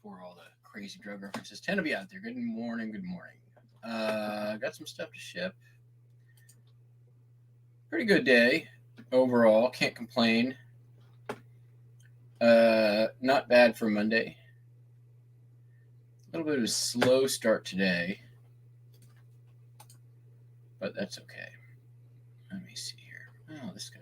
before all the crazy drug references tend to be out there. Good morning. Got some stuff to ship. Pretty good day overall. Can't complain. Not bad for Monday. A little bit of a slow start today, but that's okay. Let me see here. Oh, this guy.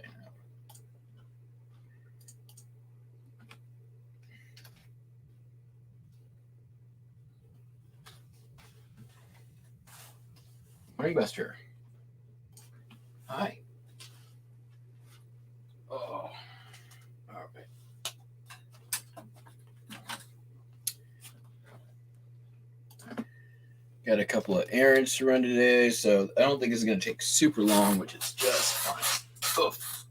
Morning, Buster. Hi. Oh, all right. Got a couple of errands to run today, so I don't think this is going to take super long, which is just fine. Oof.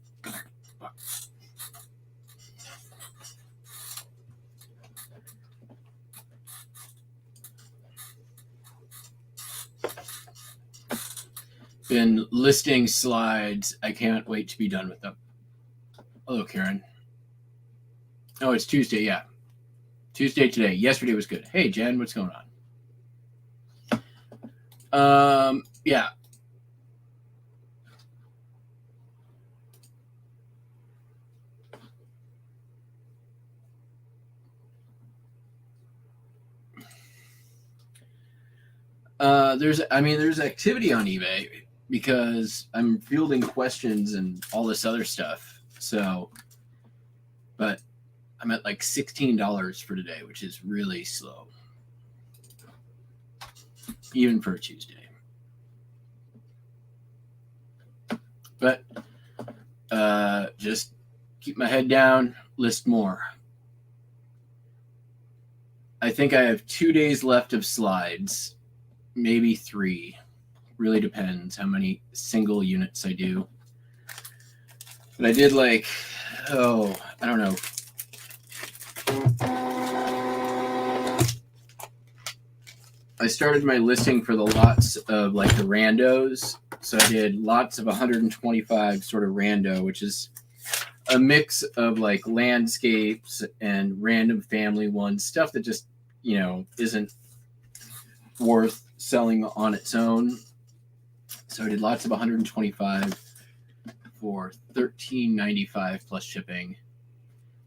Been listing slides. I can't wait to be done with them. Hello, Karen. Oh, it's Tuesday. Yeah. Tuesday today. Yesterday was good. Hey, Jen, what's going on? Yeah. There's activity on eBay because I'm fielding questions and all this other stuff. So, but I'm at like $16 for today, which is really slow, even for a Tuesday. But just keep my head down, list more. I think I have 2 days left of slides, maybe 3. Really depends how many single units I do. But I did I don't know. I started my listing for the lots of the randos. So I did lots of 125 sort of rando, which is a mix of landscapes and random family ones, stuff that just, isn't worth selling on its own. So I did lots of 125 for $13.95 plus shipping.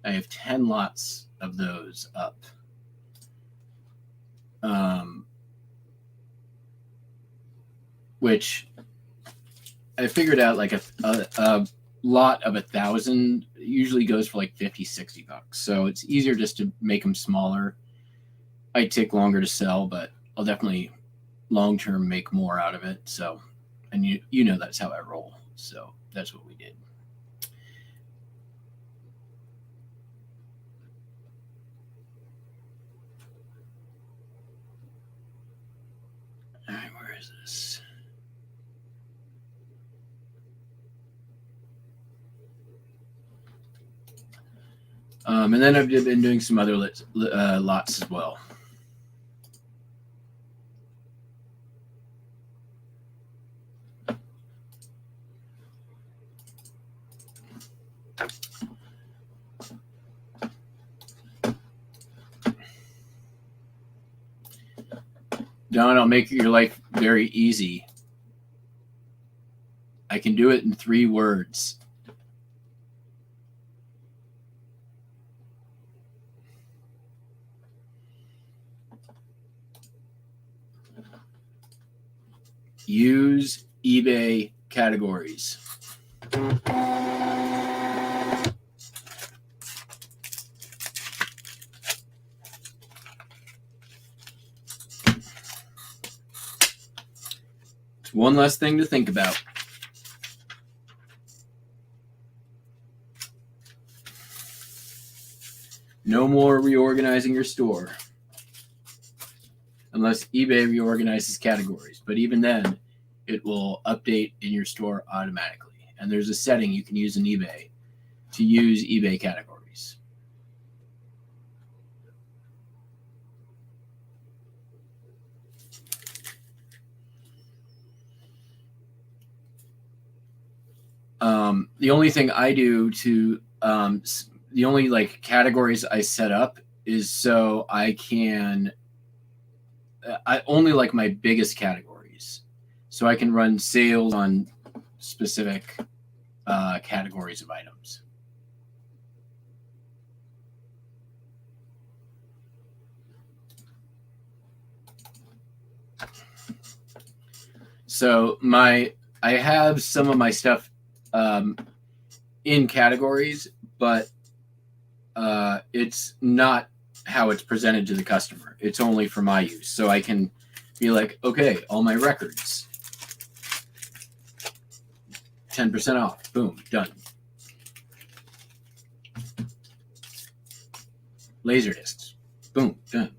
I have 10 lots of those up. Which I figured out a lot of 1,000 usually goes for $50-$60. So it's easier just to make them smaller. Might take longer to sell, but I'll definitely long term make more out of it. So, and you know that's how I roll. So that's what we did. All right, where is this? And then I've been doing some other lots as well. Don, I'll make your life very easy. I can do it in 3 words. Use eBay categories. It's one less thing to think about. No more reorganizing your store. Unless eBay reorganizes categories. But even then, it will update in your store automatically. And there's a setting you can use in eBay to use eBay categories. The only thing I do to, the only categories I set up is so I can, I only like my biggest categories. So I can run sales on specific categories of items. So I have some of my stuff in categories, but it's not how it's presented to the customer. It's only for my use. So I can be like, okay, all my records, 10% off, boom, done. Laser discs, boom, done.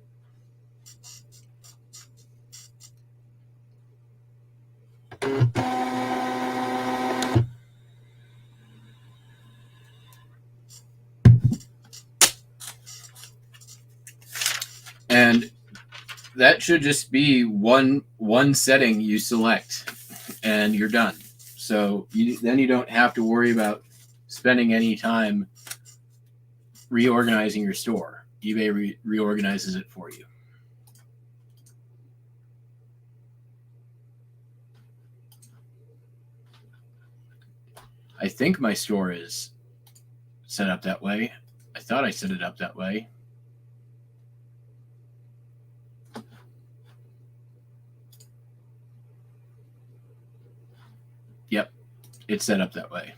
And that should just be one setting you select, and you're done. So then you don't have to worry about spending any time reorganizing your store. eBay reorganizes it for you. I think my store is set up that way. I thought I set it up that way. Yep, it's set up that way.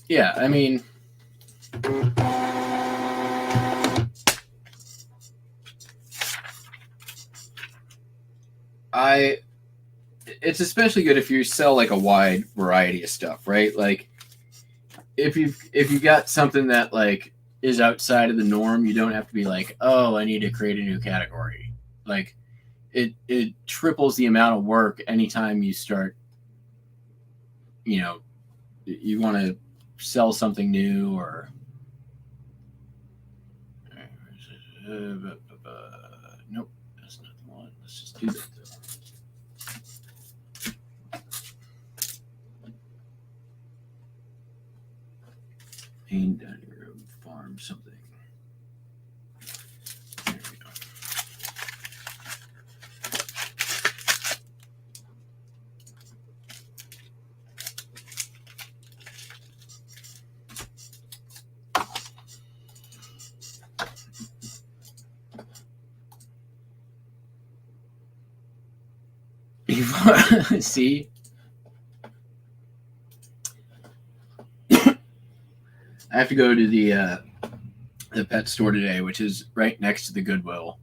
Yeah, I mean, it's especially good if you sell like a wide variety of stuff, right? Like if you've got something that like is outside of the norm, you don't have to be like, oh, I need to create a new category. Like it triples the amount of work anytime you start, you know, you want to sell something new or nope, that's not the one. Let's just do that though. Main dining room, farm, something. There we go. See? I have to go to the pet store today, which is right next to the Goodwill.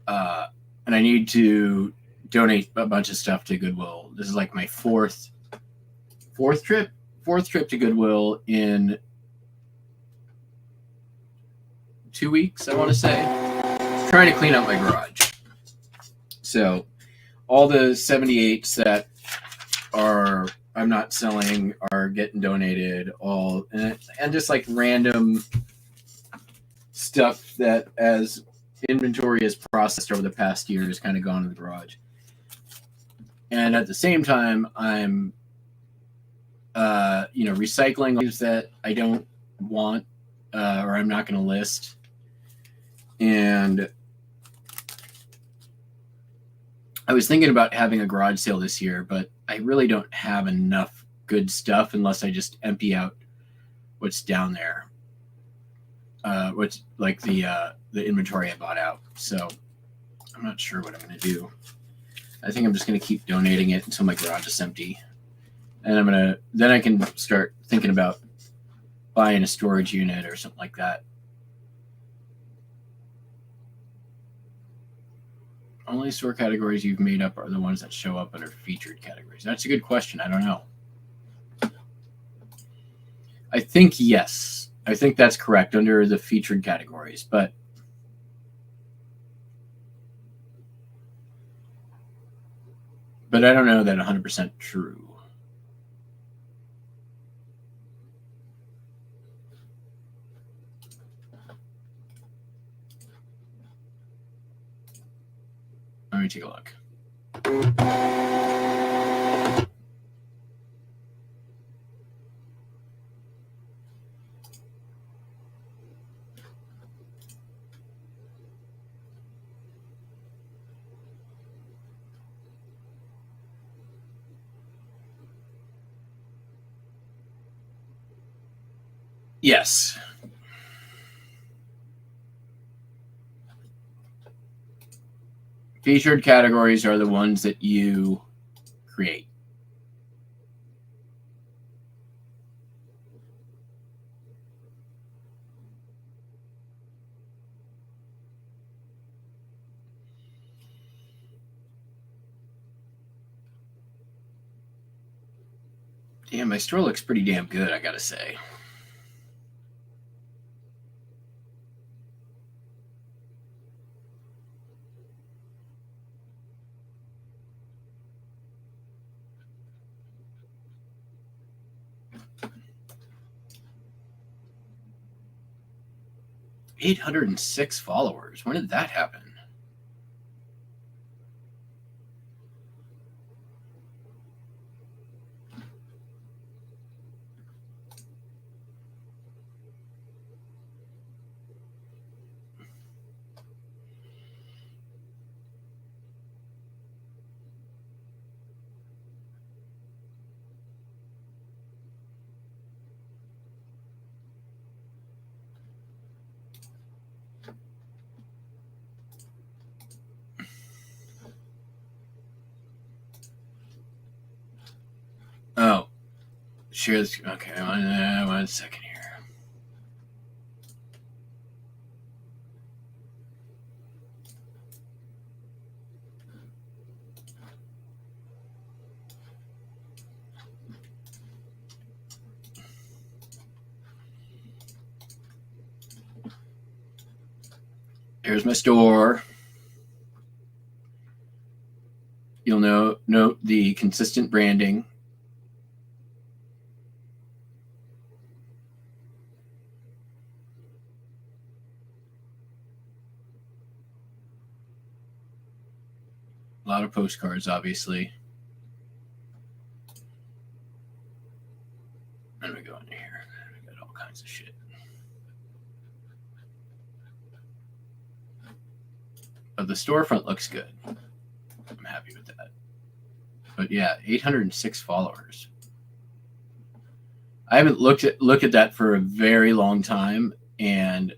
And I need to donate a bunch of stuff to Goodwill. This is like my fourth trip to Goodwill in 2 weeks, I want to say. I'm trying to clean up my garage. So all the 78s that are I'm not selling are getting donated, all and just like random stuff that as inventory is processed over the past year has kind of gone in the garage. And at the same time, I'm recycling things that I don't want or I'm not going to list. And I was thinking about having a garage sale this year, but I really don't have enough good stuff unless I just empty out what's down there. What's like the inventory I bought out. So I'm not sure what I'm going to do. I think I'm just going to keep donating it until my garage is empty. And then I can start thinking about buying a storage unit or something like that. Only store categories you've made up are the ones that show up under featured categories. That's a good question. I don't know. I think yes. I think that's correct under the featured categories, but I don't know that 100% true. Let me take a look. Yes. Featured categories are the ones that you create. Damn, my store looks pretty damn good, I gotta say. $806 followers. When did that happen? Oh, share this. Okay, one second here. Here's my store. You'll note the consistent branding. A lot of postcards, obviously. And we go in here. We got all kinds of shit. But the storefront looks good. I'm happy with that. But yeah, 806 followers. I haven't looked at that for a very long time, and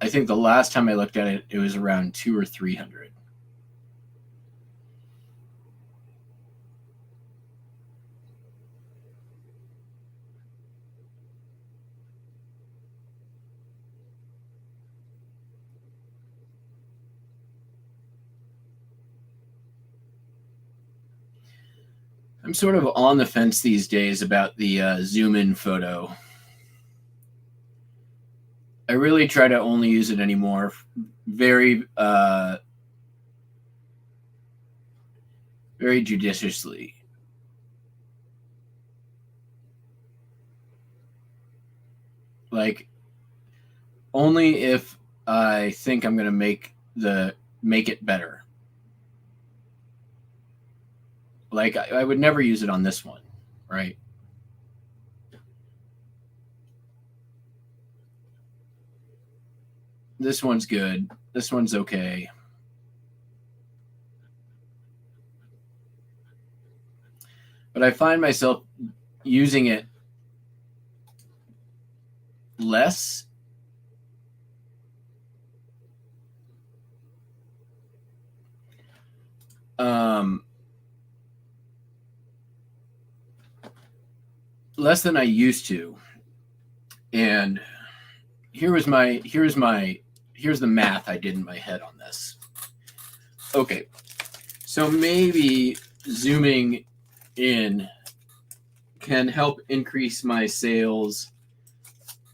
I think the last time I looked at it, it was around 200 or 300. I'm sort of on the fence these days about the zoom in photo. I really try to only use it anymore very very judiciously. Like only if I think I'm going to make it better. Like I would never use it on this one, right? This one's good. This one's okay. But I find myself using it less less than I used to. And here's the math I did in my head on this. Okay, so maybe zooming in can help increase my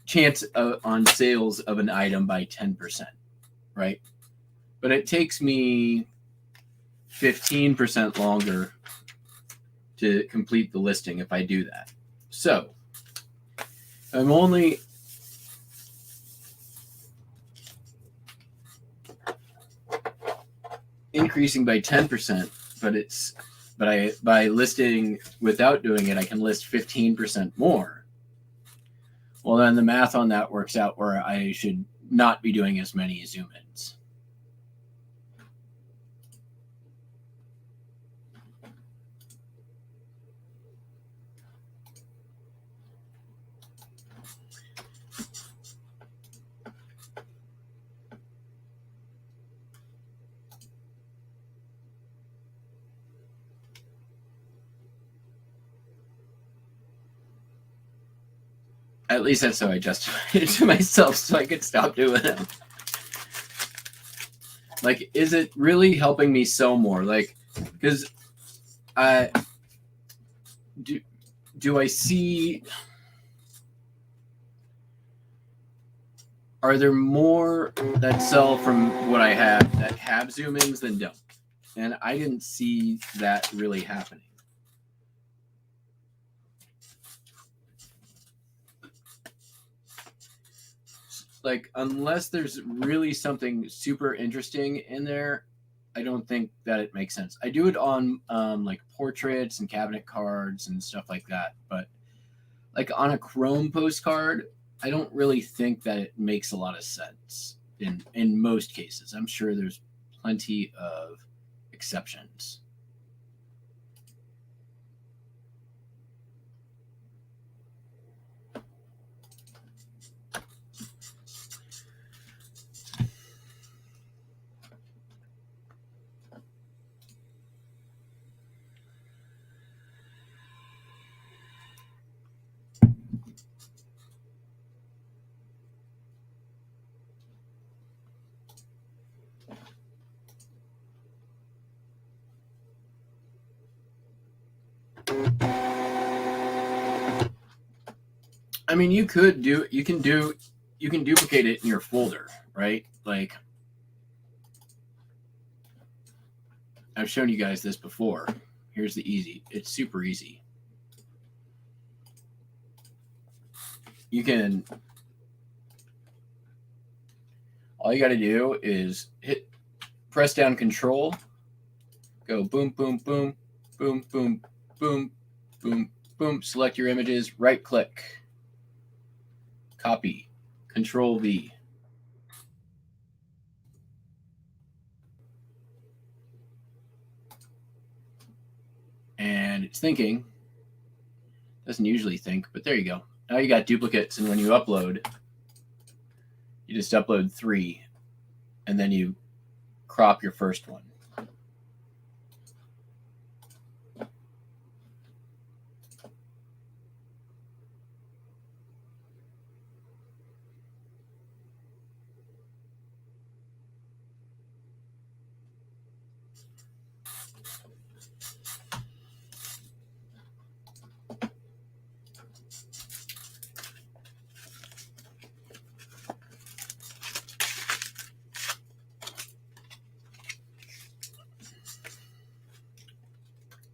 chance on sales of an item by 10%, right? But it takes me 15% longer to complete the listing if I do that. So I'm only increasing by 10%, but by listing without doing it, I can list 15% more. Well, then the math on that works out where I should not be doing as many zoom ins. At least that's how I justify it to myself so I could stop doing it. Like, is it really helping me sell more? Like, because do I see, are there more that sell from what I have that have zoom ins than don't? And I didn't see that really happening. Like, unless there's really something super interesting in there, I don't think that it makes sense. I do it on like portraits and cabinet cards and stuff like that. But like on a Chrome postcard, I don't really think that it makes a lot of sense in most cases. I'm sure there's plenty of exceptions. I mean, you can duplicate it in your folder, right? Like, I've shown you guys this before. Here's it's super easy. All you got to do is press down Control, go boom, boom, boom, boom, boom, boom, boom, boom, select your images, right click, copy, Control V. And it's thinking. Doesn't usually think, but there you go. Now you got duplicates, and when you upload, you just upload 3, and then you crop your first one.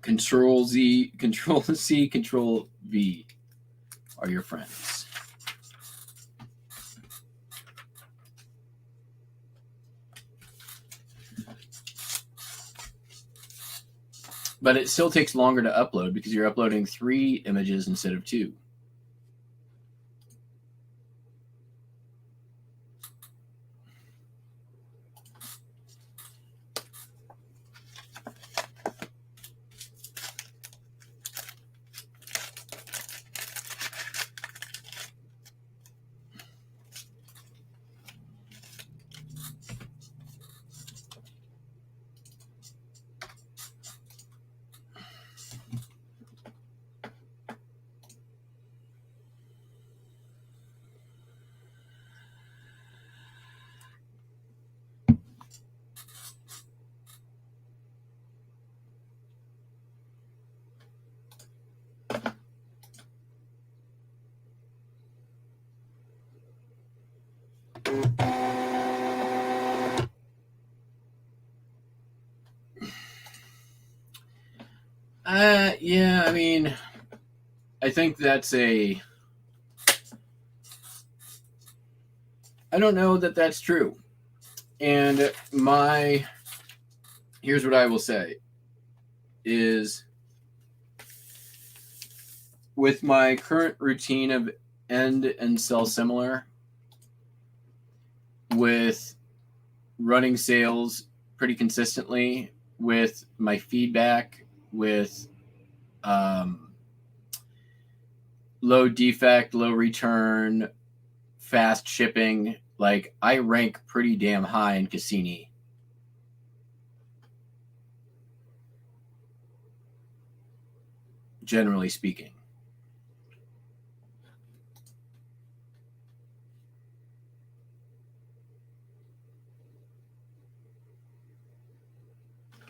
Control Z, Control C, Control V are your friends. But it still takes longer to upload because you're uploading 3 images instead of 2. Yeah, I mean, I think that's I don't know that that's true. And here's what I will say is with my current routine of end and sell similar, with running sales pretty consistently, with my feedback, with low defect, low return, fast shipping, like I rank pretty damn high in Cassini. Generally speaking.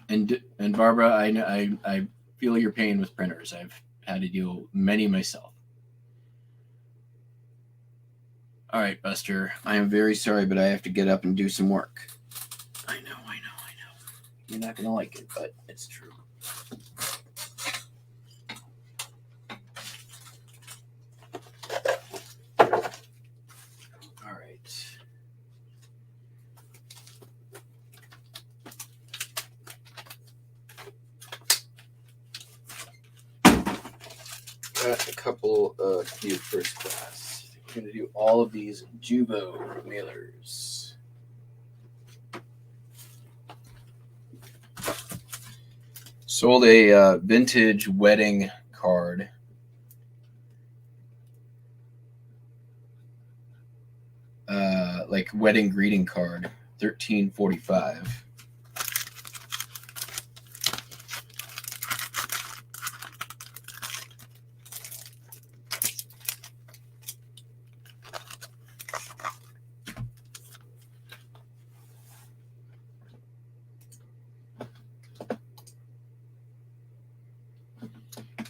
And Barbara, I feel your pain with printers. I've had to deal many myself. All right, Buster. I am very sorry, but I have to get up and do some work. I know. You're not gonna like it, but it's true. All right. Got a couple of few first class. We're gonna do all of these Jubo mailers. Sold a vintage wedding card. Like wedding greeting card, $13.45.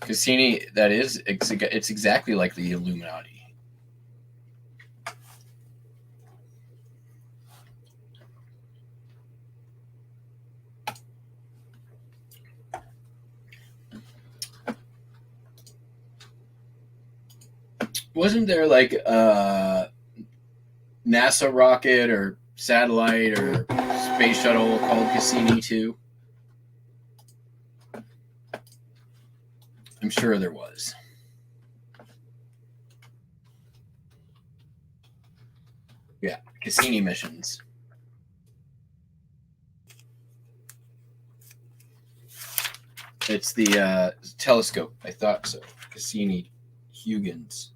Cassini, that is, it's exactly like the Illuminati. Wasn't there like a NASA rocket or satellite or space shuttle called Cassini too? I'm sure there was. Yeah, Cassini missions. It's the telescope. I thought so. Cassini Huygens.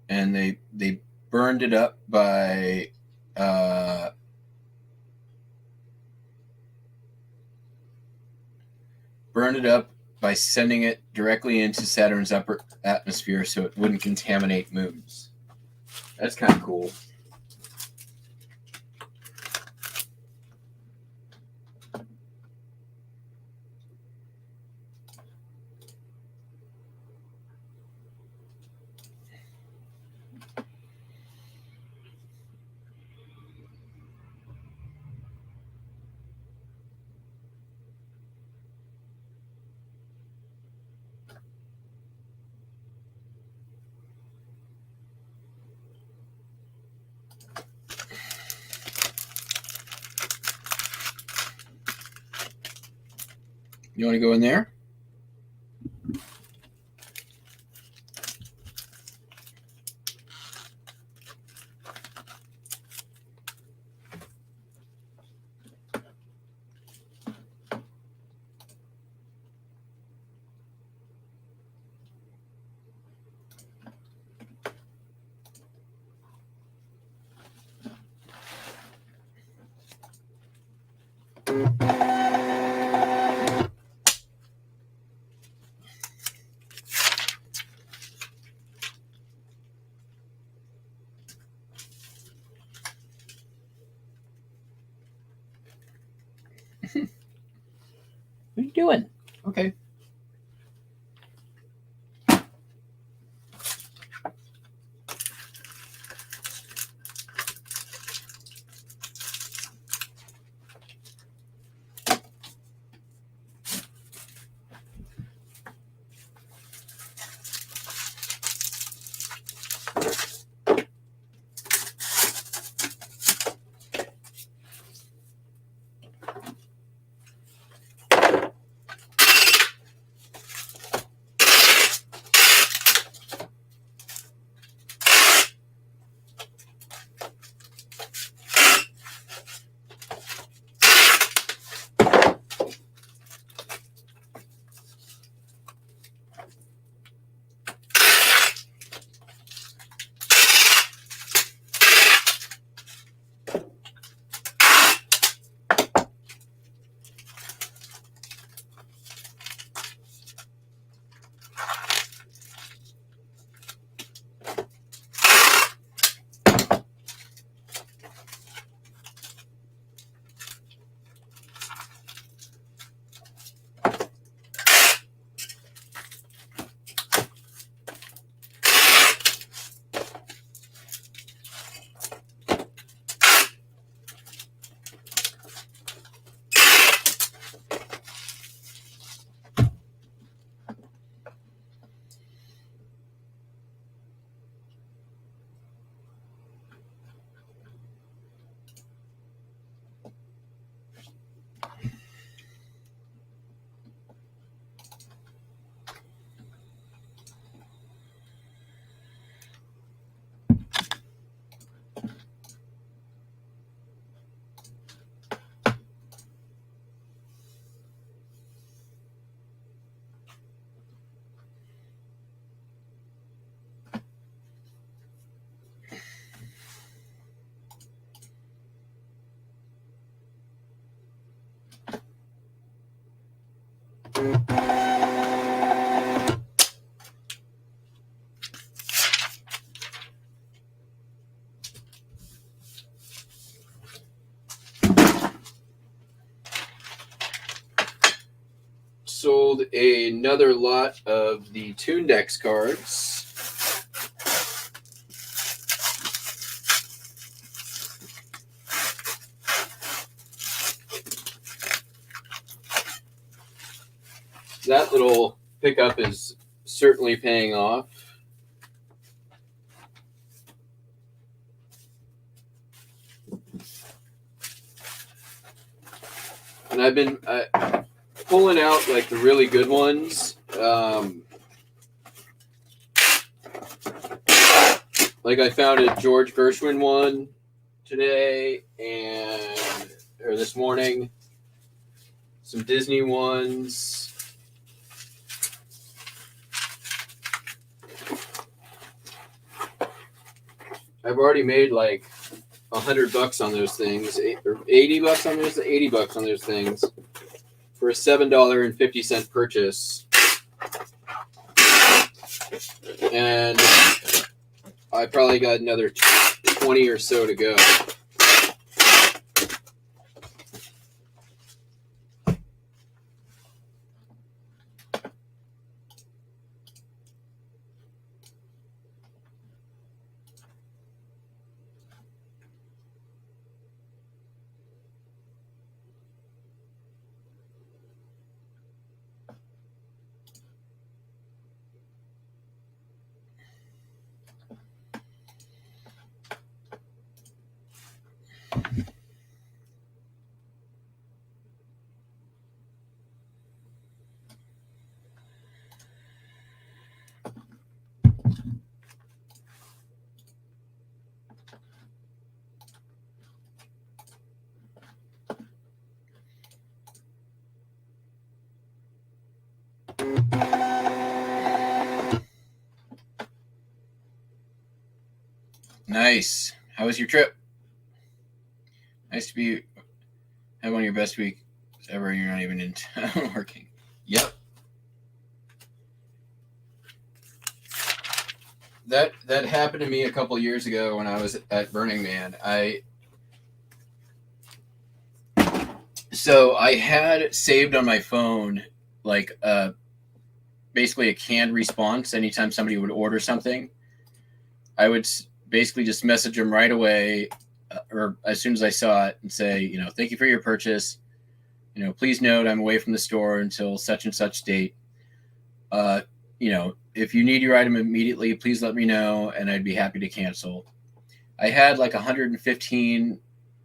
And they burned it up by sending it directly into Saturn's upper atmosphere so it wouldn't contaminate moons. That's kind of cool. You want to go in there? doing? Okay. Sold another lot of the Tundex cards. That little pickup is certainly paying off. And I've been pulling out like the really good ones. Like I found a George Gershwin one today or this morning. Some Disney ones. I've already made like $100 on those things, or $80 on those, $80 on those things for a $7.50 purchase. And I probably got another 20 or so to go. Nice. How was your trip? Nice to have one of your best weeks ever. You're not even in town working. Yep. That happened to me a couple years ago when I was at Burning Man. So I had saved on my phone like basically a canned response anytime somebody would order something. I would basically just message them right away, or as soon as I saw it, and say, thank you for your purchase. Please note I'm away from the store until such and such date. If you need your item immediately, please let me know, and I'd be happy to cancel. I had like 115,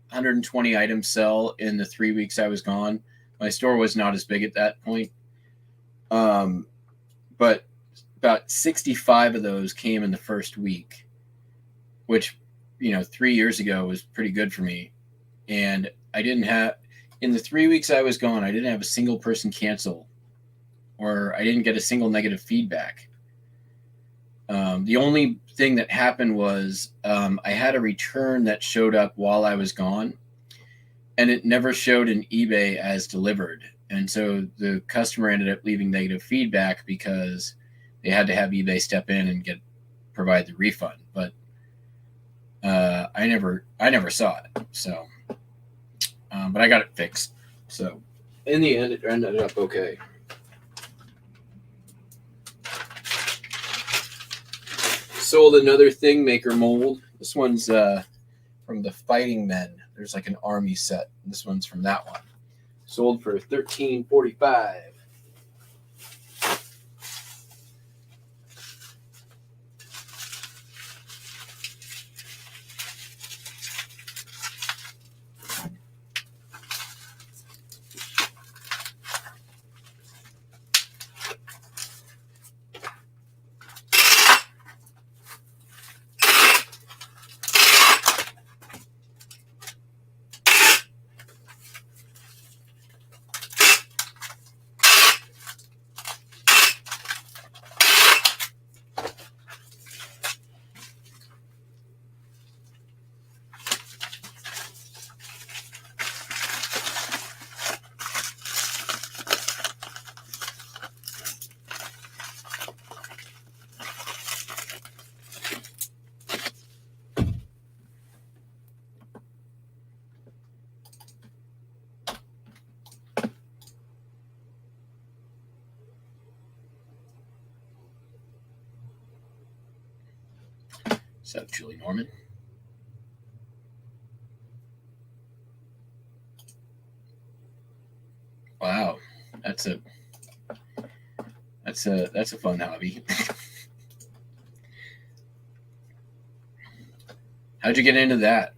120 items sell in the 3 weeks I was gone. My store was not as big at that point. But about 65 of those came in the first week, which, 3 years ago was pretty good for me. And in the 3 weeks I was gone, I didn't have a single person cancel, or I didn't get a single negative feedback. The only thing that happened was I had a return that showed up while I was gone, and it never showed in eBay as delivered. And so the customer ended up leaving negative feedback because they had to have eBay step in and provide the refund. But I never saw it. So, but I got it fixed. So in the end, it ended up okay. Sold another Thing Maker mold. This one's from the Fighting Men. There's like an army set. This one's from that one. Sold for $13.45. What's up, Julie Norman? Wow, that's a fun hobby. How'd you get into that?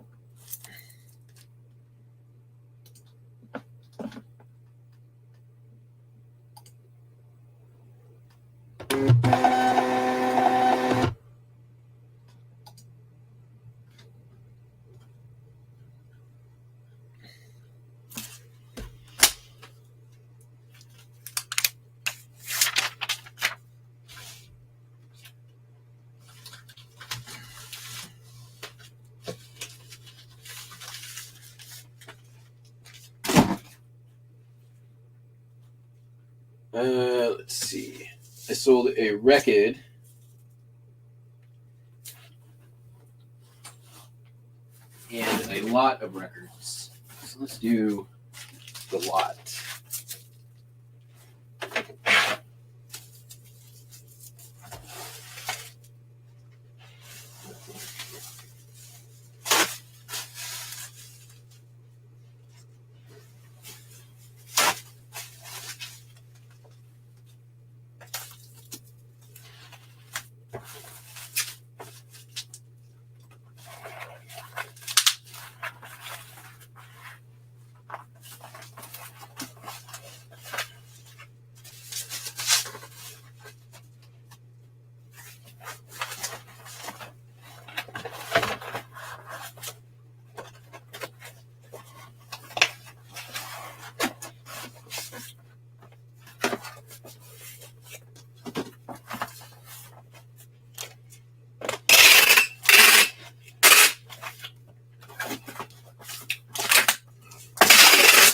Let's see. I sold a record. And a lot of records. So let's do the lot.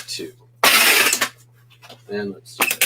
Two. And let's do this.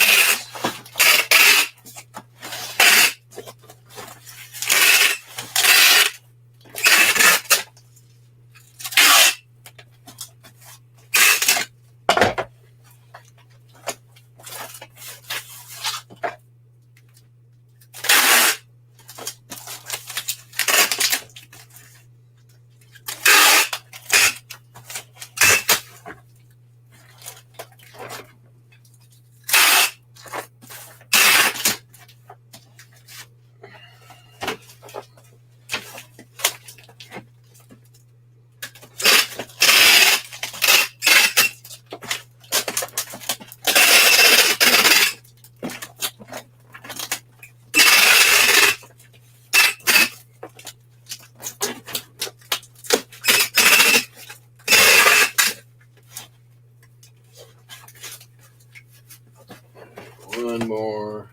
more.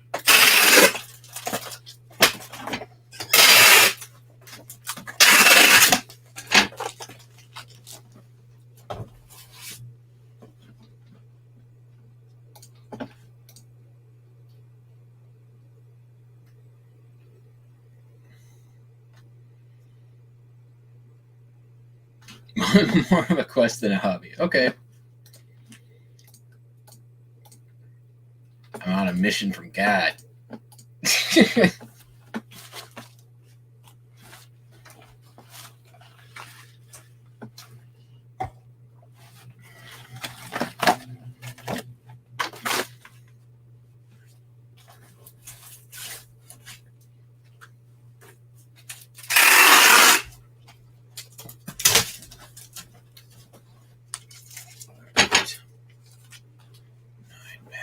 More of a quest than a hobby. Okay. I'm on a mission from God.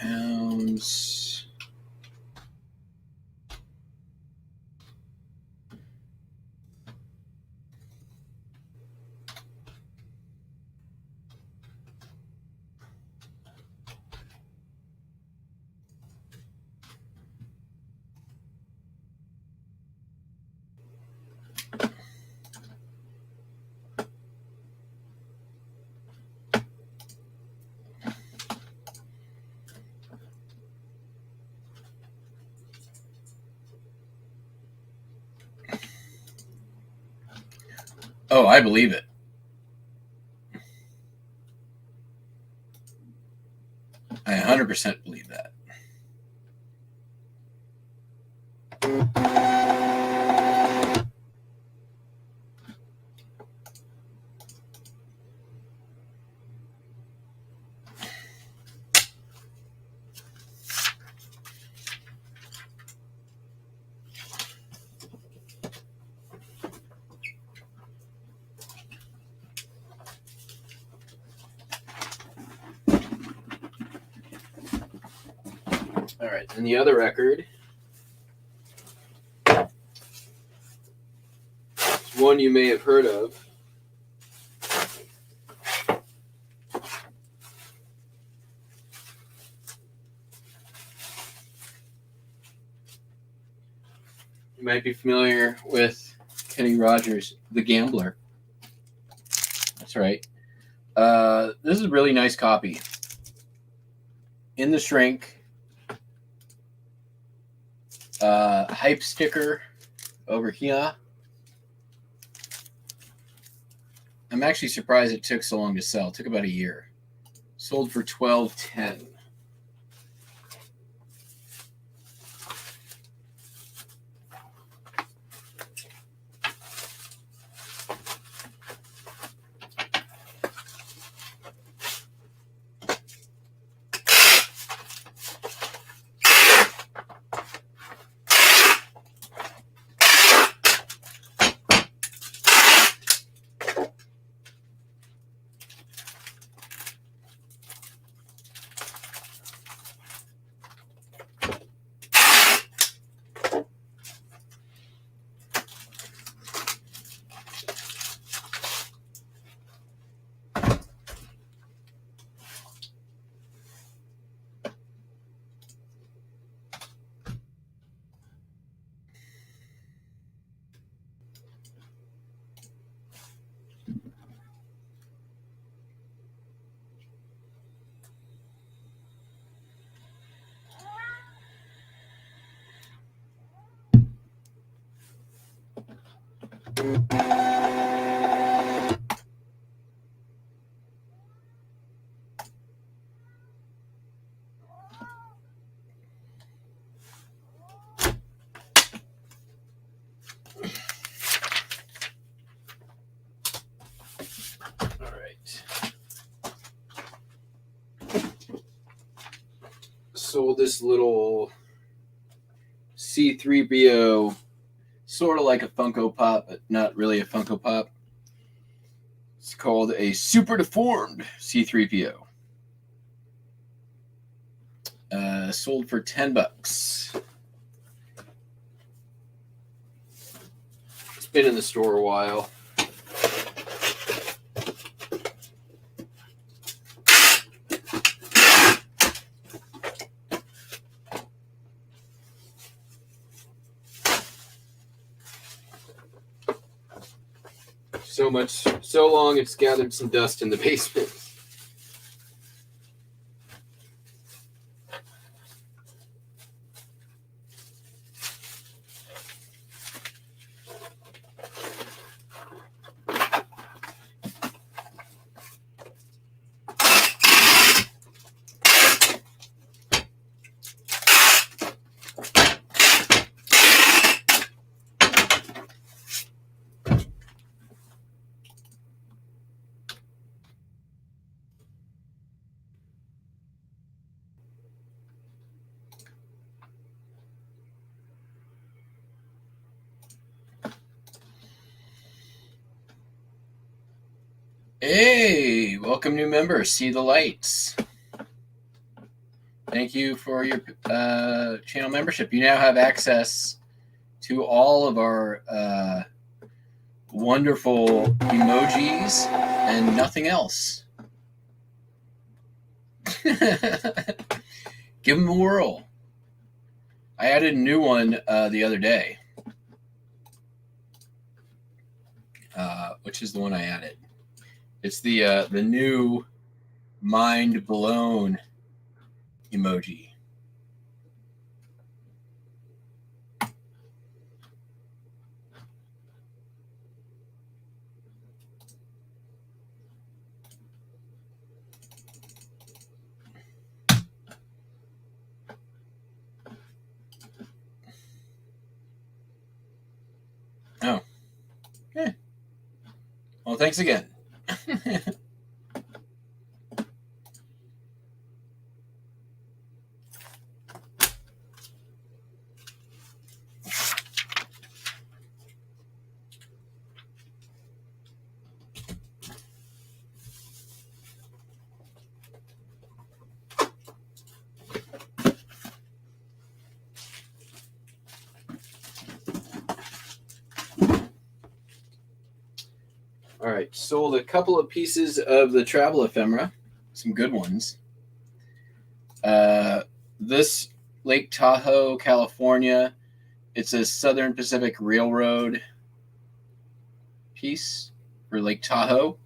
£9. Oh, I believe it. I 100% believe that. All right, and the other record is one you may have heard of. You might be familiar with Kenny Rogers, The Gambler. That's right. This is a really nice copy. In the shrink. Hype sticker over here. I'm actually surprised it took so long to sell. It took about a year. Sold for $12.10. Sold this little C3PO, sort of like a Funko Pop, but not really a Funko Pop. It's called a super deformed C3PO. Sold for $10. It's been in the store a while. so long it's gathered some dust in the basement. Hey, welcome new members. See the lights. Thank you for your channel membership. You now have access to all of our wonderful emojis and nothing else. Give them a whirl. I added a new one the other day. Which is the one I added? It's the new mind blown emoji. Oh. Yeah. Well, thanks again. All right, sold a couple of pieces of the travel ephemera, some good ones. This Lake Tahoe, California, it's a Southern Pacific Railroad piece for Lake Tahoe.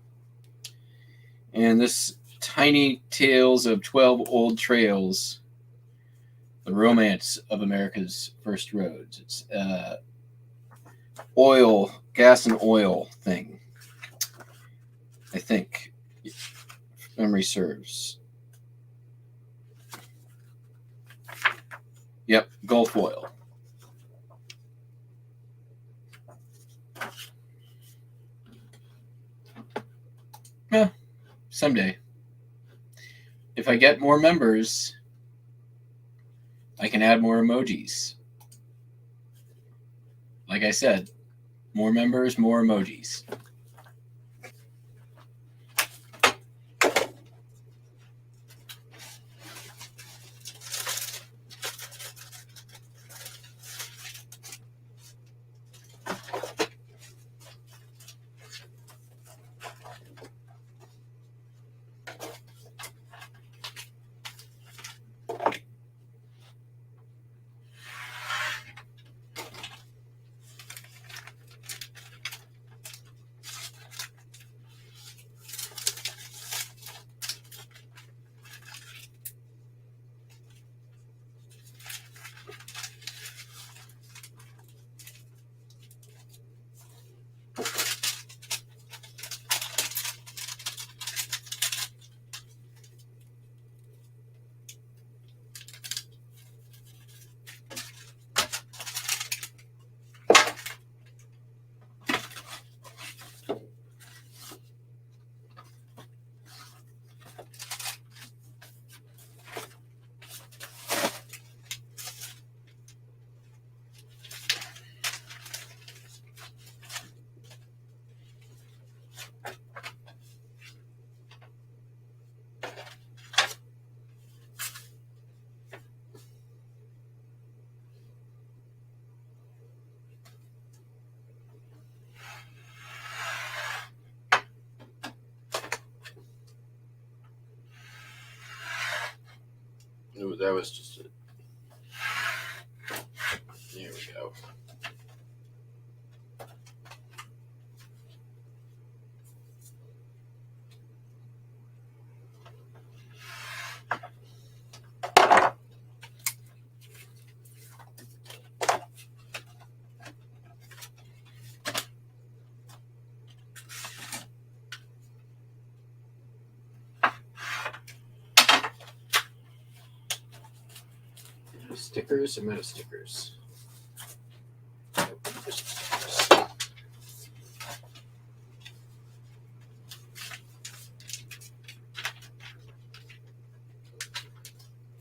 And this Tiny Tales of 12 Old Trails, the romance of America's first roads. It's gas and oil thing, I think, if memory serves. Yep, Gulf oil. Yeah, someday. If I get more members, I can add more emojis. Like I said, more members, more emojis. Ooh, that was just it. There we go. Stickers? I'm out of stickers.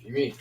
You mean?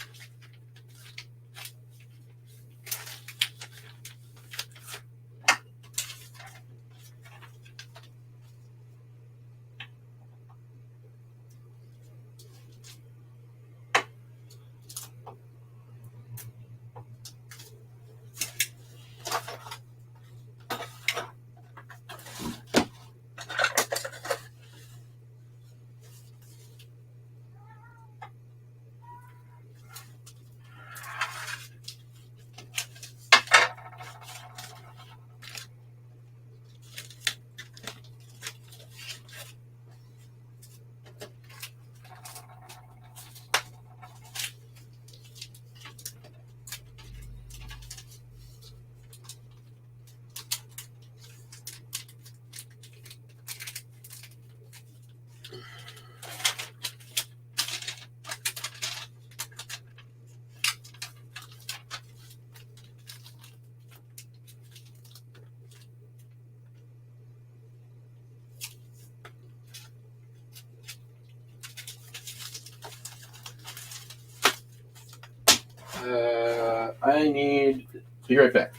I need. Be right back.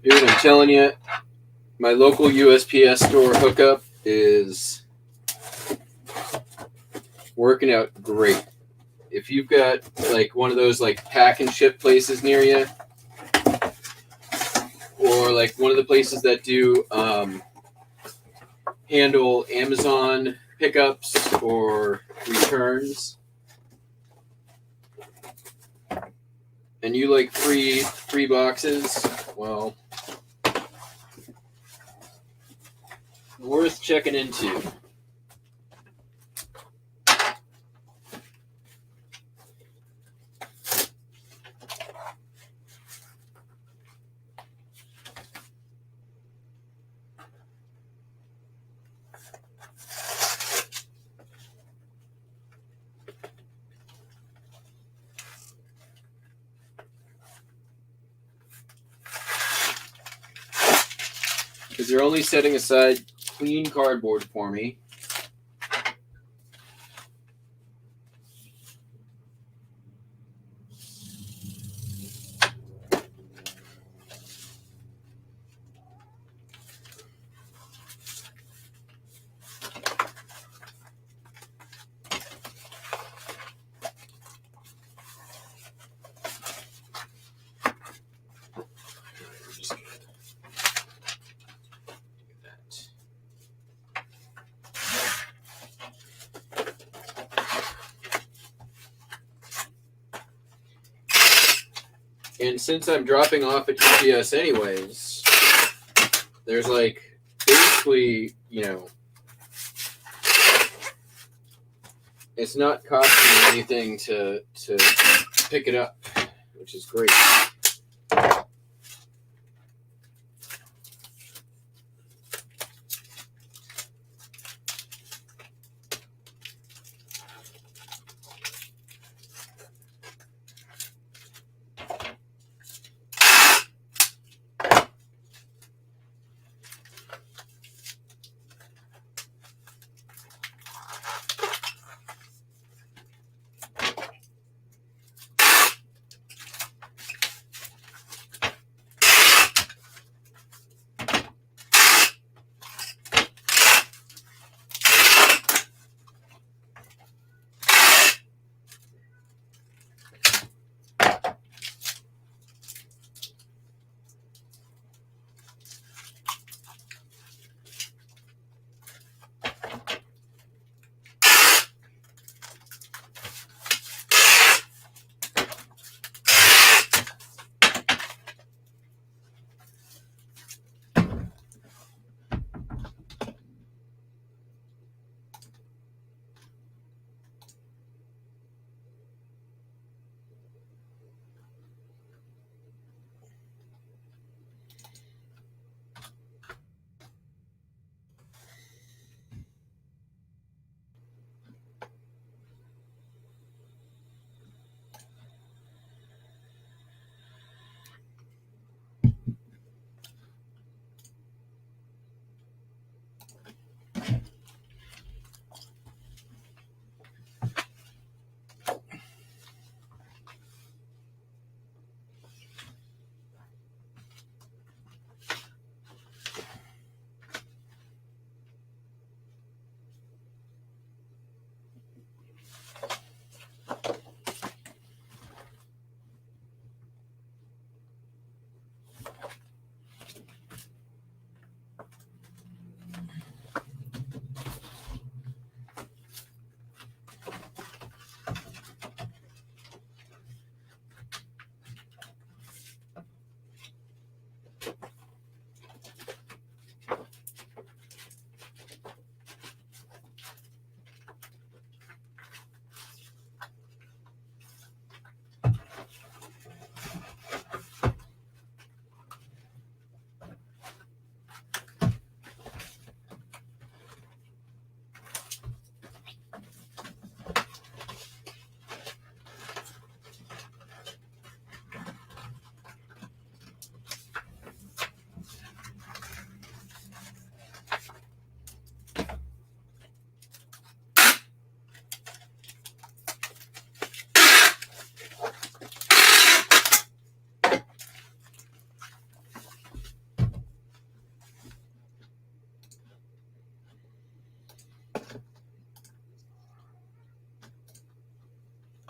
Dude, I'm telling you, my local USPS store hookup is working out great. If you've got like one of those like pack and ship places near you, or like one of the places that do handle Amazon pickups or returns, and you like free boxes, well, worth checking into. Because they're only setting aside clean cardboard for me. And since I'm dropping off at UPS anyways, there's like basically, it's not costing me anything to pick it up, which is great.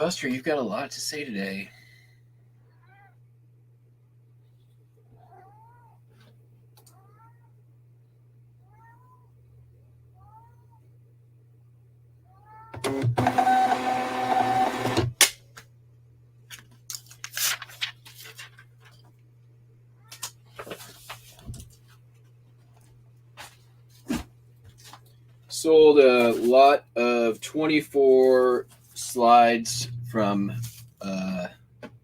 Buster, you've got a lot to say today. Sold a lot of 24 slides from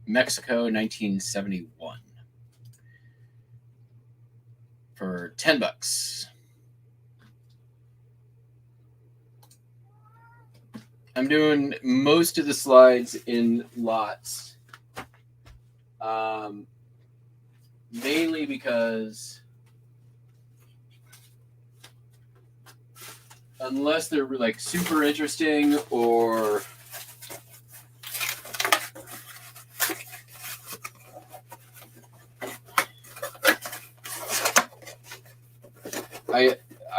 Mexico, 1971, for $10. I'm doing most of the slides in lots, mainly because unless they're like super interesting or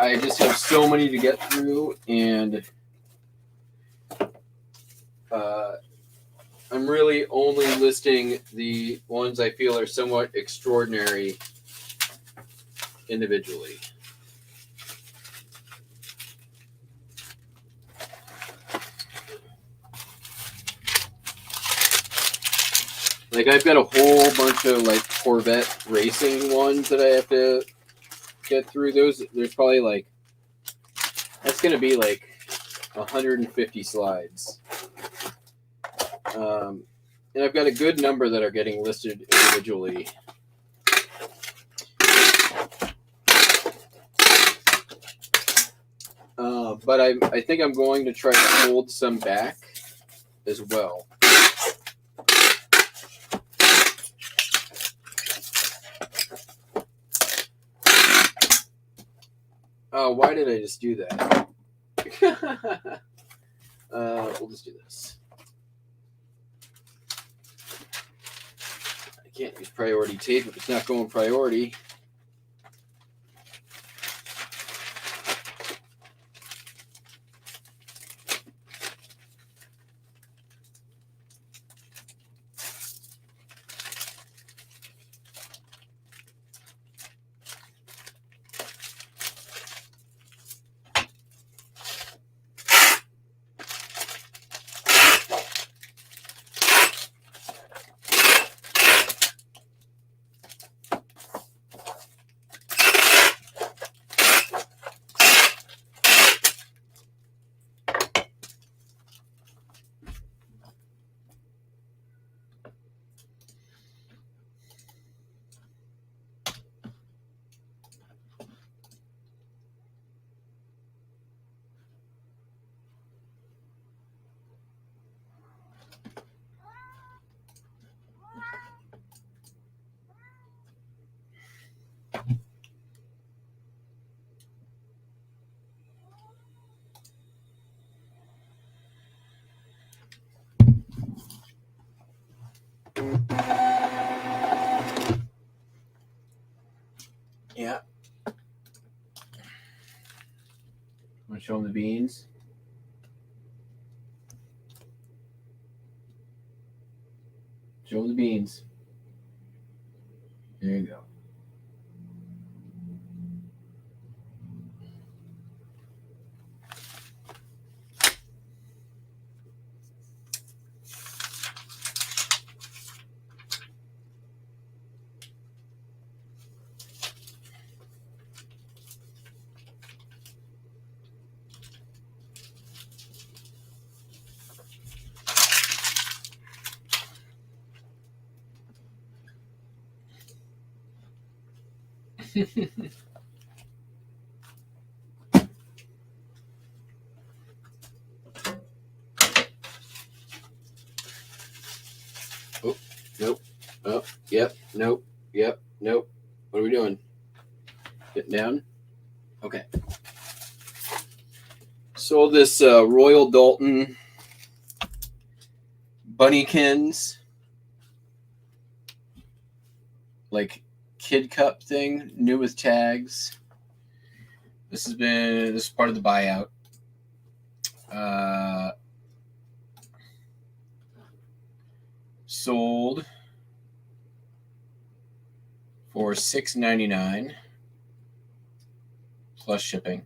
I just have so many to get through, and I'm really only listing the ones I feel are somewhat extraordinary individually. Like, I've got a whole bunch of like Corvette racing ones that I have to get through. There's probably like, that's going to be like 150 slides. And I've got a good number that are getting listed individually. But I think I'm going to try to hold some back as well. Oh, why did I just do that? We'll just do this. I can't use priority tape if it's not going priority. Yeah. Want to show them the beans? Show them the beans. There you go. Oh, nope. Oh, yep, nope, yep, nope. What are we doing? Getting down? Okay. Sold this Royal Dalton Bunnykins, like kid cup thing, new with tags. This is part of the buyout. sold for $6.99 plus shipping.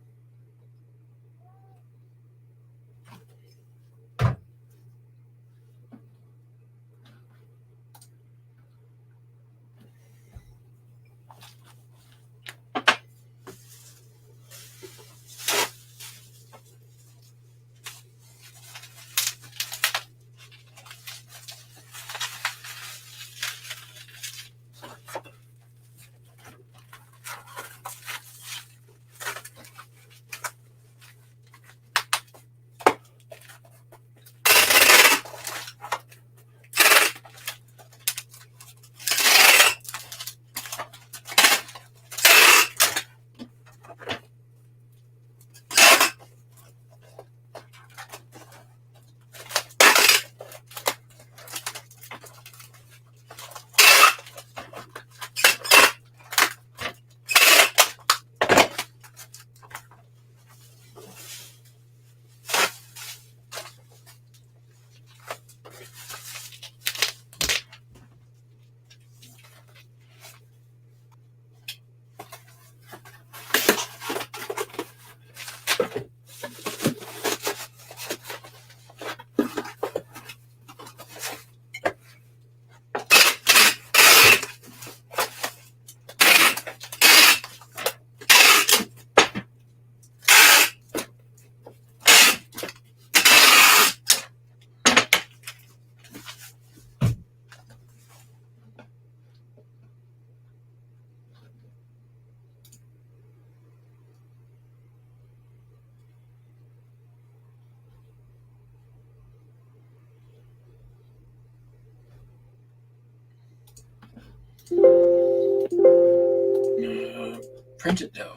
Print it though.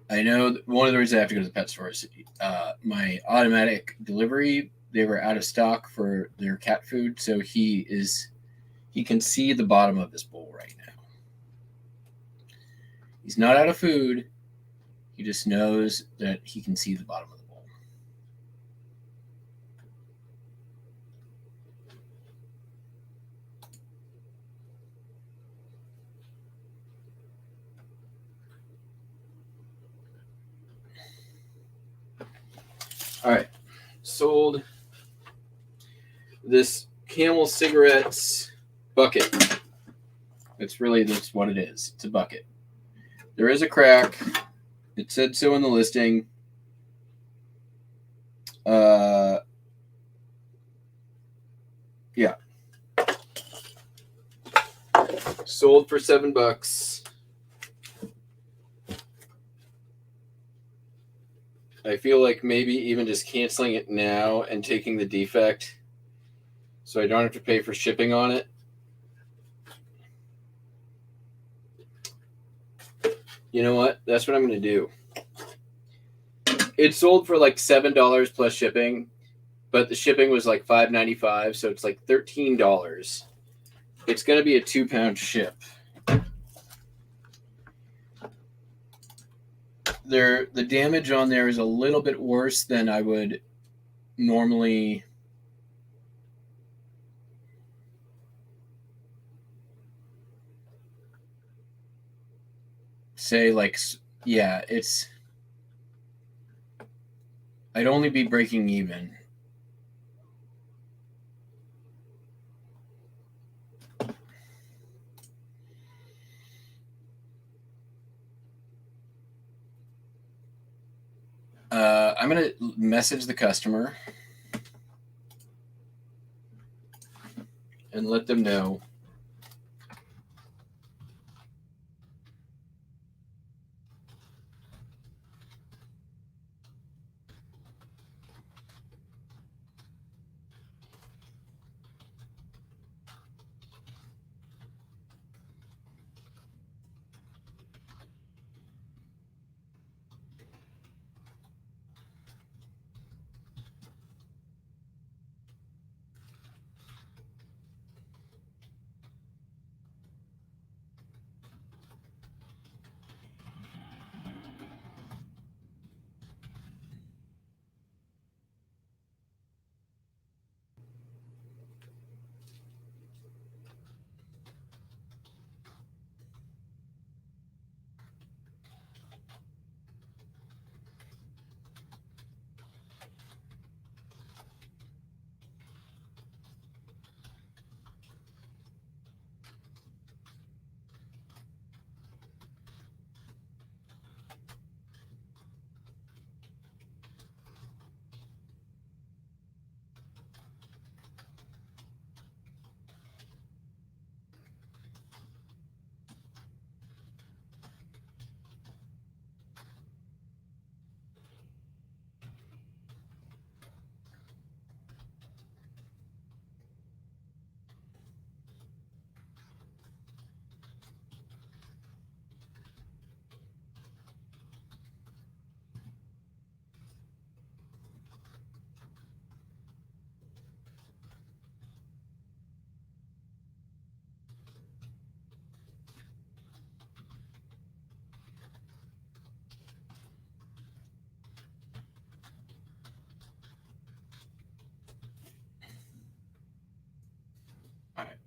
I know one of the reasons I have to go to the pet store is my automatic delivery. They were out of stock for their cat food, so he can see the bottom of this bowl right now. He's not out of food. He just knows that he can see the bottom of the bowl. All right, sold this Camel cigarettes bucket. That's what it is. It's a bucket. There is a crack. It said so in the listing. Yeah. Sold for $7. I feel like maybe even just canceling it now and taking the defect so I don't have to pay for shipping on it. You know what? That's what I'm going to do. It sold for like $7 plus shipping, but the shipping was like $5.95, so it's like $13. It's going to be a 2-pound ship. The damage on there is a little bit worse than I would normally say. Like, yeah, I'd only be breaking even. I'm going to message the customer and let them know.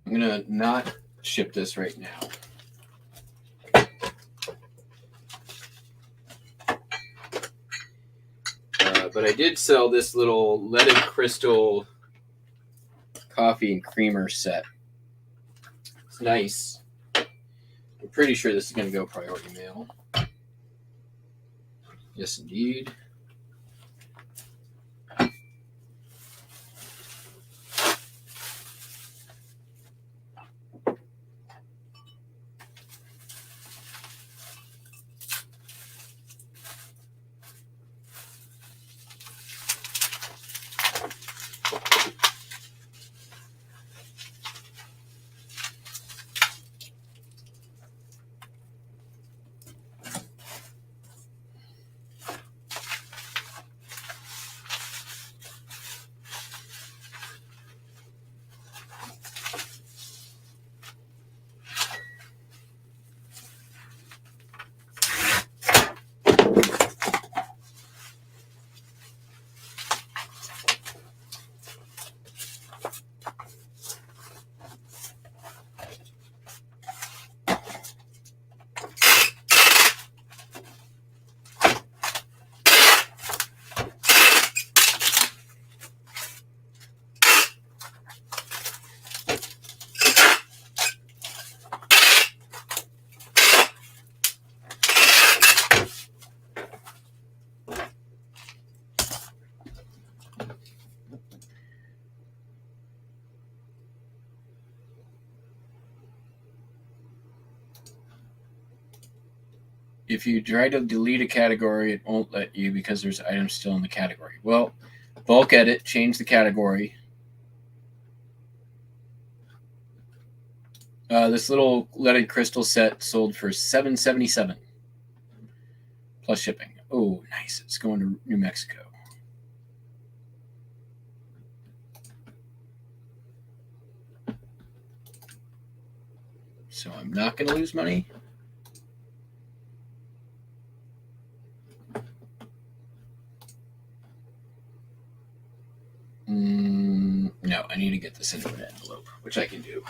I'm gonna not ship this right now. But I did sell this little leaded crystal coffee and creamer set. It's nice. I'm pretty sure this is going to go priority mail. Yes, indeed. If you try to delete a category, it won't let you because there's items still in the category. Well, bulk edit, change the category. This little leaded crystal set sold for $7.77 plus shipping. Oh, nice. It's going to New Mexico. So I'm not going to lose money. No, I need to get this into an envelope, which I can do.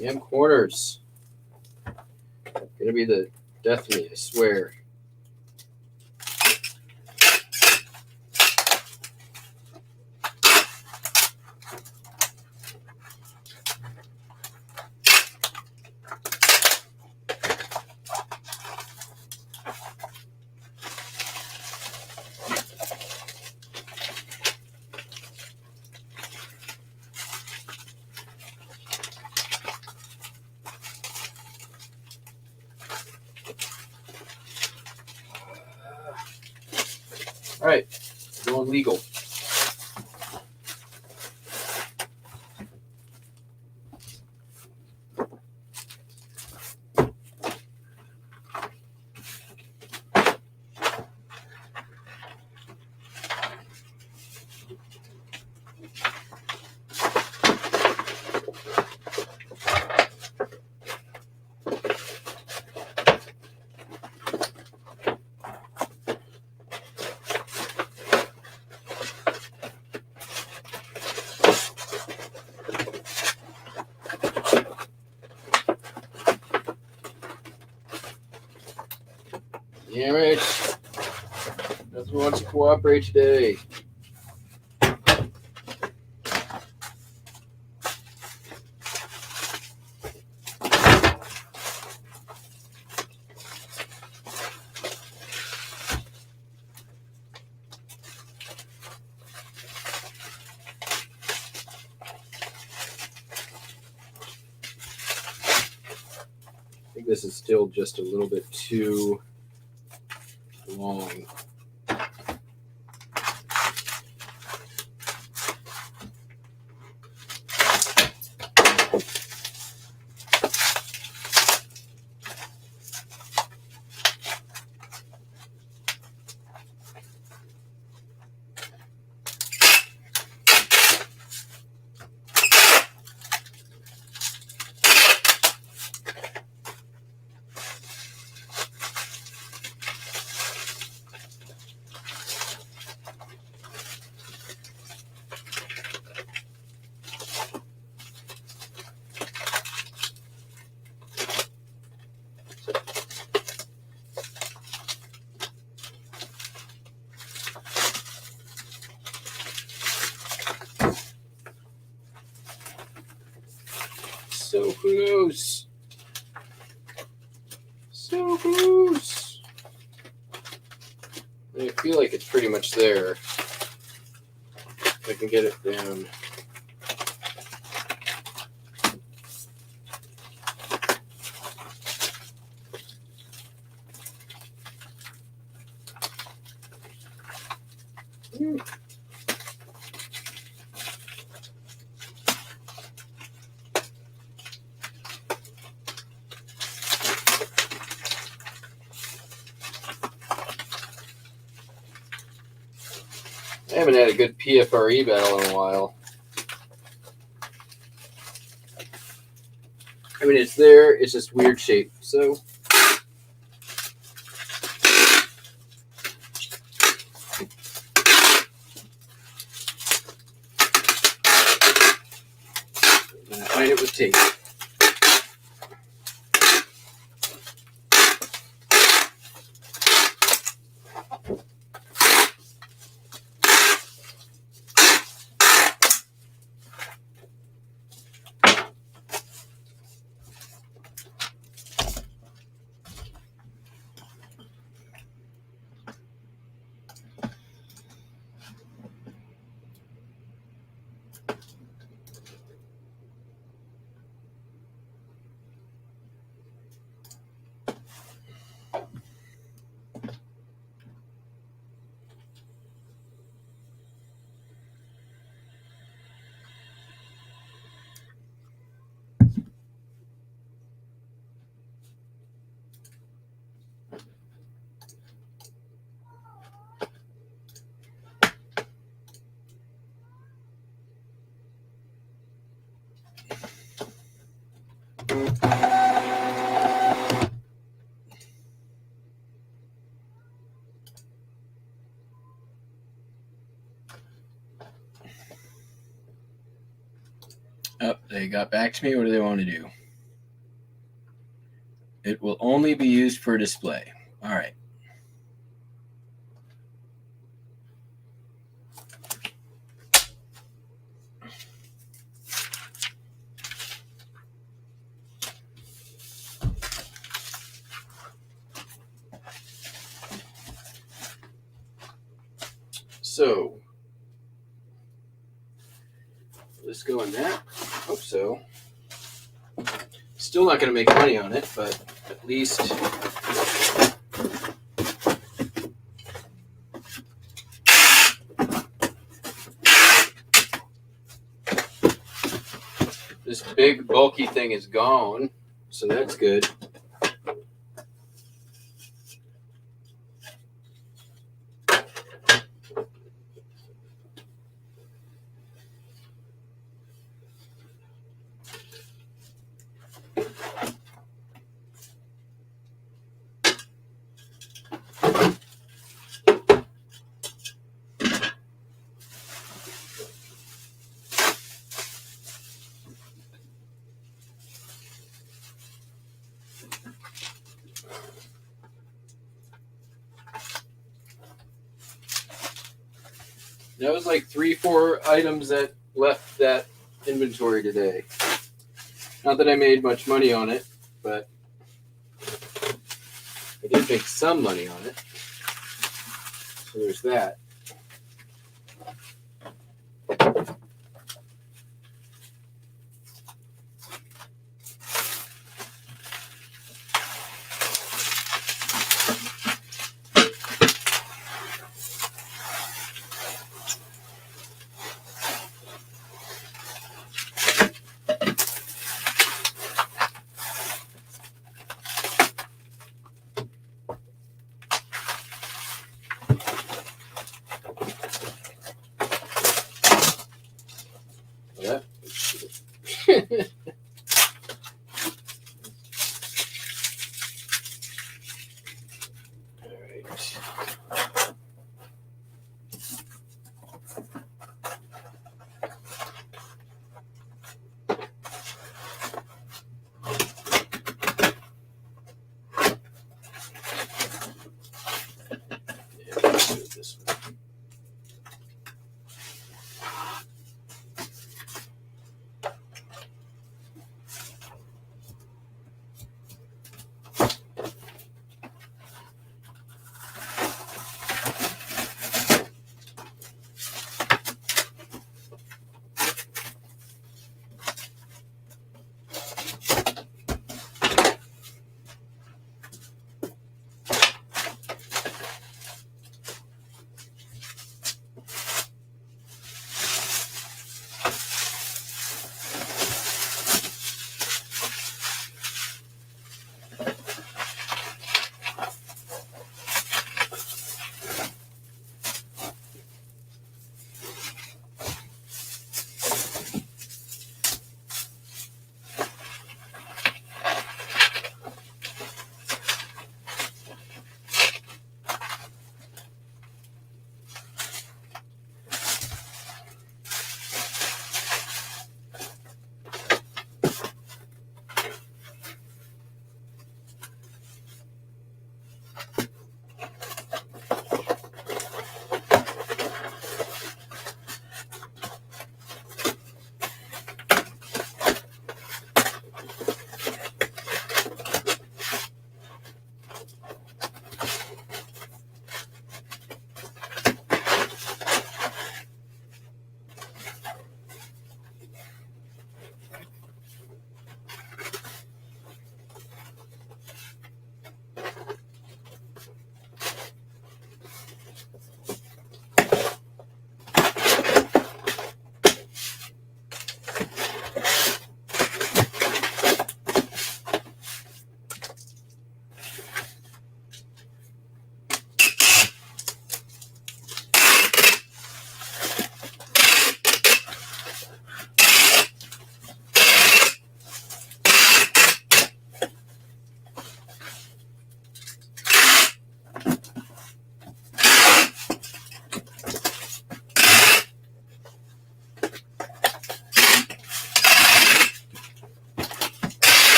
Damn corners. Gonna be the death of me, I swear. All right, going legal. Damn it. Doesn't want to cooperate today. I think this is still just a little bit too long. So close. So close. I feel like it's pretty much there. If I can get it down. I haven't had a good PFRE battle in a while. I mean, it's there, it's just weird shape, so. Hide it with tape. Oh, they got back to me. What do they want to do? It will only be used for display. All right. So let's go in that. Hope so. Still not going to make money on it, but at least this big bulky thing is gone, so that's good. That was like 3-4 items that left that inventory today. Not that I made much money on it, but I did make some money on it. So there's that.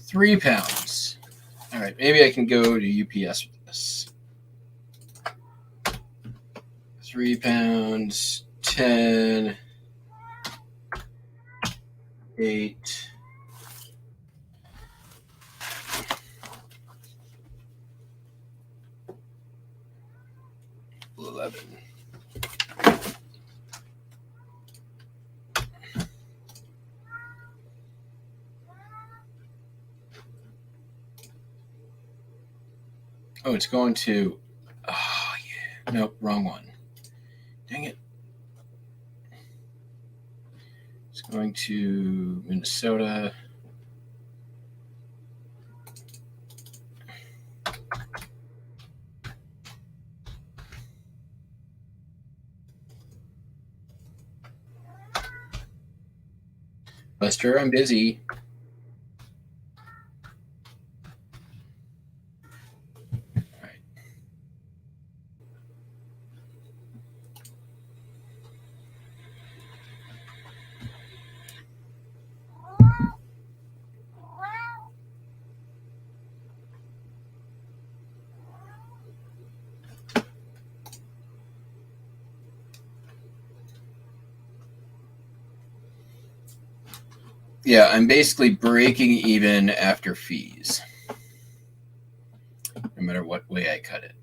3 pounds. All right, maybe I can go to UPS with this. 3 pounds, 10, 8, 11. Oh, it's going to, oh yeah, nope, wrong one. Dang it. It's going to Minnesota. Buster, I'm busy. Yeah, I'm basically breaking even after fees, no matter what way I cut it.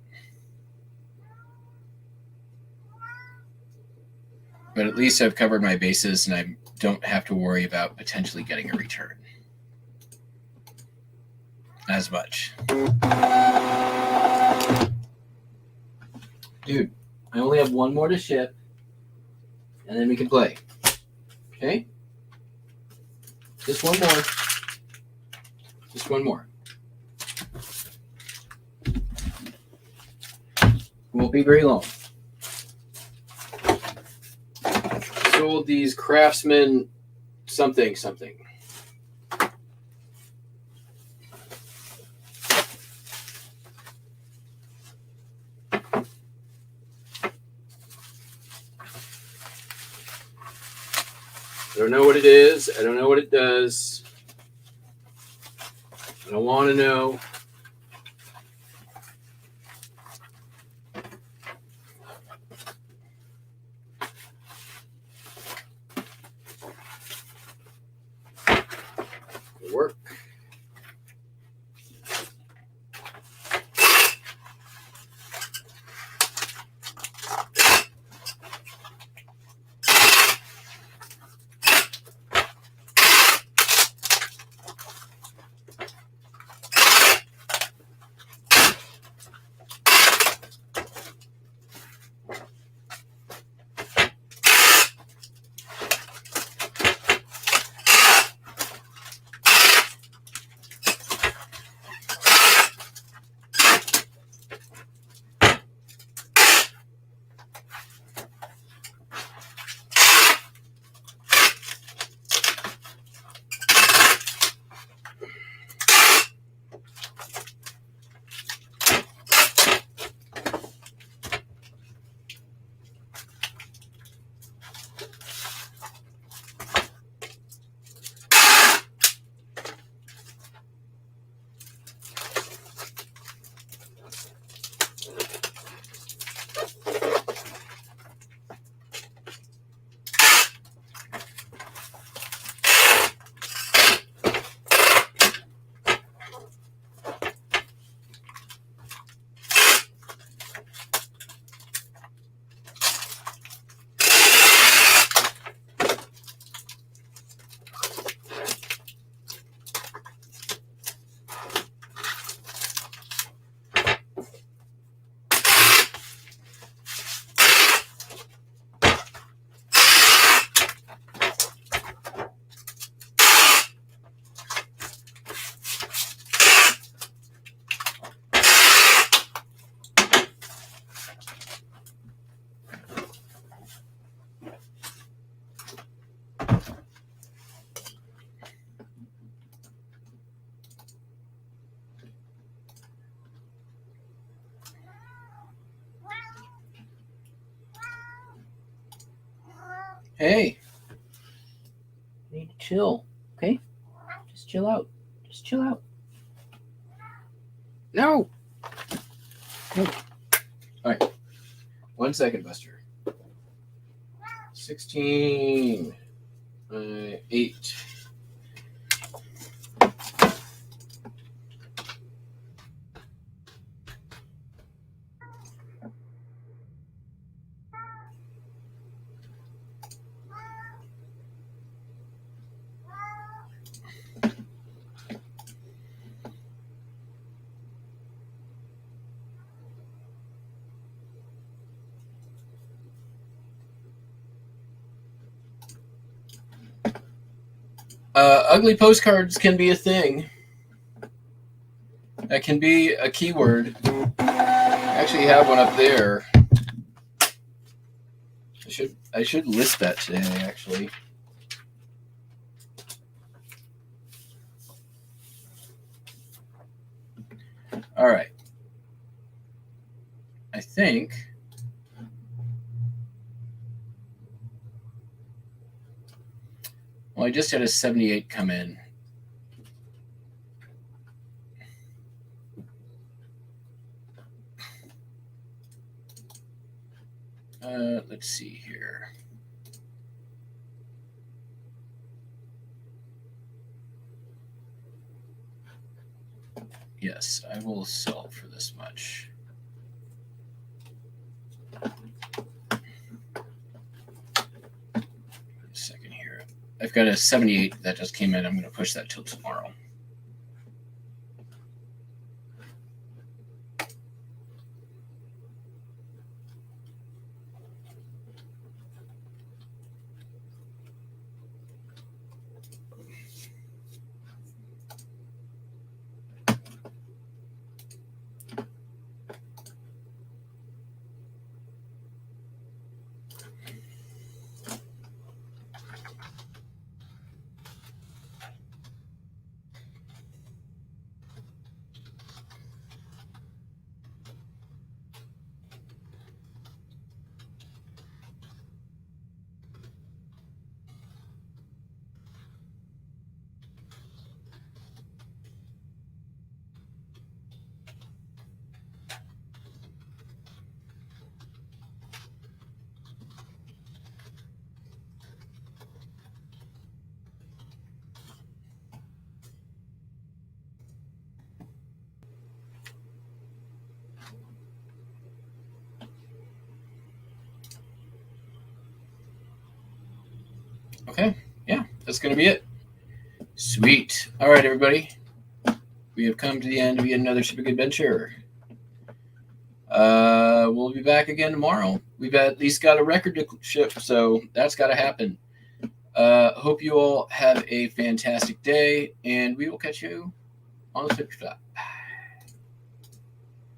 But at least I've covered my bases and I don't have to worry about potentially getting a return as much. Dude, I only have one more to ship, and then we can play. Okay? Just one more. Just one more. Won't be very long. Sold these Craftsman something. I don't know what it is. I don't know what it does. I don't want to know. Work. Hey, you need to chill, okay? Just chill out. Just chill out. No. No. All right. 1 second, Buster. 16. 8. Ugly postcards can be a thing. That can be a keyword. I actually have one up there. I should list that today, actually. All right. I think well, I just had a 78 come in. Let's see here. Yes, I will sell for this much. A second here. I've got a 78 that just came in. I'm going to push that till tomorrow. Okay, yeah, that's going to be it. Sweet. All right, everybody. We have come to the end of yet another shipping adventure. We'll be back again tomorrow. We've at least got a record to ship, so that's got to happen. Hope you all have a fantastic day, and we will catch you on the flip flop.